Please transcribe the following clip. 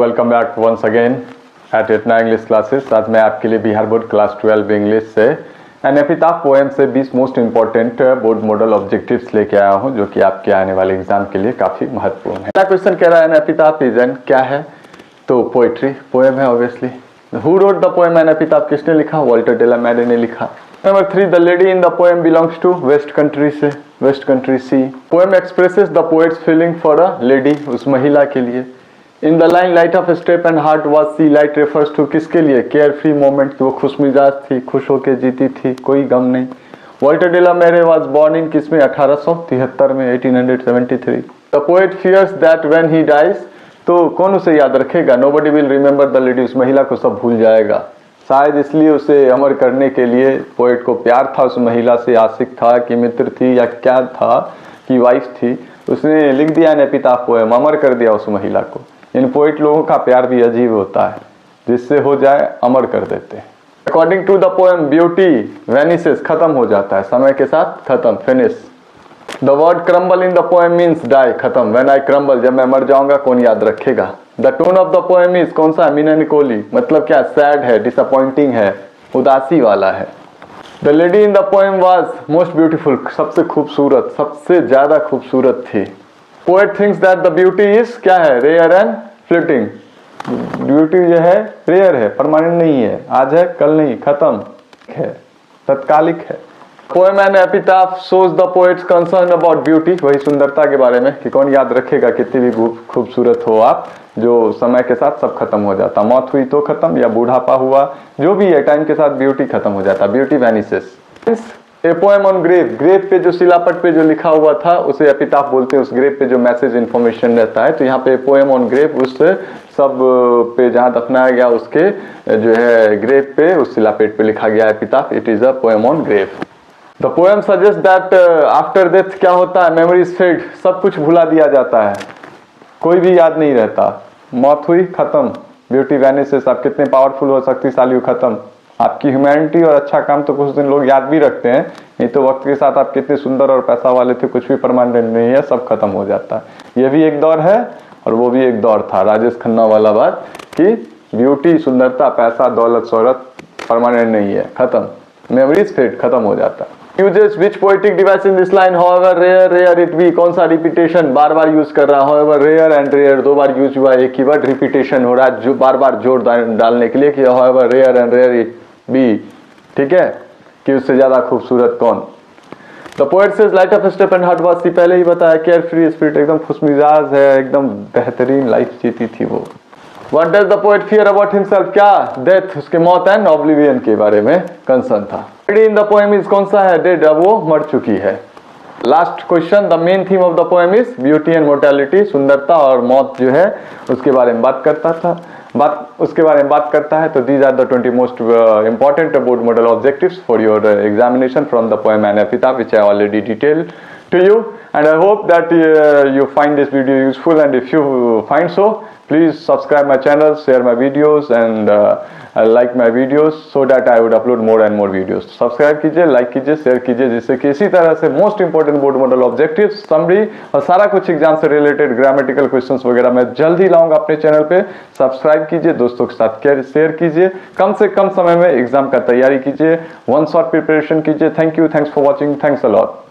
Welcome back once again at इतना English classes. आज मैं आपके लिए बिहार बोर्ड क्लास 12 इंग्लिश से एन एपिताफ पोएम से 20 most important board model objectives लेके आया हूं, जो कि आपके आने वाले एग्जाम के लिए काफ़ी महत्वपूर्ण है। पहला क्वेश्चन कह रहा है एन एपिताफ इज एन क्या है, तो पोइट्री पोएम है obviously. Who wrote the poem an epitaph, किसने लिखा? वॉल्टर डे ला मैरे ने लिखा। Number 3, the lady in the poem belongs to west country से, वेस्ट कंट्री सी। Poem expresses the poet's feeling for a lady, उस महिला के लिए। In the line light of step and heart was she, light refers to किसके लिए? Care free moment, वो खुश मिजाज थी, खुश होकर जीती थी, कोई गम नहीं। Walter de la Mare was born in किसमें? 1873 में, 1873। The poet fears that when he dies, तो कौन उसे याद रखेगा? Nobody will remember the lady, उस महिला को सब भूल जाएगा। शायद इसलिए उसे अमर करने के लिए पोएट को प्यार था उस महिला से, आशिक था कि मित्र थी या क्या था कि वाइफ थी, उसने लिख दिया एन एपिताफ पोएम, अमर कर दिया उस महिला को। इन पोइट लोगों का प्यार भी अजीब होता है, जिससे हो जाए अमर कर देते हैं। According to the poem beauty vanishes, खत्म हो जाता है समय के साथ, खत्म, finish. The word crumble in the poem means die, खत्म। व्हेन आई क्रम्बल, जब मैं मर जाऊंगा कौन याद रखेगा। The tone of the poem is कौन सा? मीलांकोली, मतलब क्या? सैड है, डिसअपॉइंटिंग है, उदासी वाला है। The lady in the poem was most beautiful, सबसे खूबसूरत, सबसे ज्यादा खूबसूरत थी। Poet thinks that the beauty is क्या है? Rare and flitting. ब्यूटी जो है रेयर है, परमानेंट नहीं है, आज है कल नहीं, खत्म है, तत्कालिक है। Poem an epitaph shows the poet's concern about beauty, वही सुंदरता के बारे में कि कौन याद रखेगा, कितनी भी खूबसूरत हो आप, जो समय के साथ सब खत्म हो जाता। मौत हुई तो खत्म, या बूढ़ापा हुआ, जो भी है, टाइम के साथ ब्यूटी खत्म हो जाता, beauty vanishes. A poem on grave, grave पे जो शिलापट पे जो लिखा हुआ था उसे एपिताफ बोलते हैं, उस ग्रेव पे जो मैसेज इन्फॉर्मेशन रहता है। तो यहाँ पे पोएम ऑन ग्रेव, उस सब पे जहाँ दफनाया गया उसके जो है ग्रेव पे, उस शिलापेट पे लिखा गया epitaph, it is a poem on grave. The poem suggest that after death क्या होता है? मेमोरीज फेड, सब कुछ भुला दिया जाता है, कोई भी याद नहीं रहता। मौत हुई, खत्म, ब्यूटी वैनिसेस, आप कितने पावरफुल हो, शक्तिशाली हो, खत्म। आपकी ह्यूमैनिटी और अच्छा काम तो कुछ दिन लोग याद भी रखते हैं, नहीं तो वक्त के साथ आप कितने सुंदर और पैसा वाले थे, कुछ भी परमानेंट नहीं है, सब खत्म हो जाता है। ये भी एक दौर है और वो भी एक दौर था, राजेश खन्ना वाला बात कि ब्यूटी, सुंदरता, पैसा, दौलत, शोहरत परमानेंट नहीं है, खत्म। मेमोरीज फेड, खत्म हो जाता है। Uses which poetic device in this line, however rare, rare it be, कौन सा रिपीटेशन बार बार यूज कर रहा है? हाउएवर रेयर एंड रेयर, दो बार यूज हुआ, एक ही वर्ड रिपीटेशन हो रहा है, जो बार बार जोड़ डालने के लिए कि however rare and rare it be, ठीक है, कि उससे ज्यादा खूबसूरत कौन। The poet says light of step and heart was she, पहले ही बताया, केयर फ्री स्पिरिट, एकदम खुशमिजाज है, एकदम बेहतरीन लाइफ जीती थी वो। What does the poet fear about himself, क्या? डेथ, उसके मौत एंड ऑब्लिवियन के बारे में कंसर्न था। Lady in the poem is कौन सा है? डेड, अब वो मर चुकी है। Last question, the main theme of the poem is beauty and mortality, सुंदरता और मौत जो है उसके बारे में बात करता था, उसके बारे में बात करता है। तो these are the 20 most important board model objectives for your examination from the poem an epitaph, which I already detailed to you, and I hope that you find this video useful, and if you find so, please subscribe my channel, share my videos, and like my videos so that I would upload more and more videos. Subscribe कीजिए, like कीजिए, share कीजिए, जिससे कि इसी तरह से most important board model objectives, summary और सारा कुछ एग्जाम से रिलेटेड ग्रामेटिकल क्वेश्चंस वगैरह मैं जल्द ही लाऊंगा अपने चैनल पे। सब्सक्राइब कीजिए, दोस्तों के साथ शेयर कीजिए, कम से कम समय में एग्जाम का तैयारी कीजिए, वन शॉट प्रिपरेशन कीजिए। Thank you, thanks for watching, thanks a lot.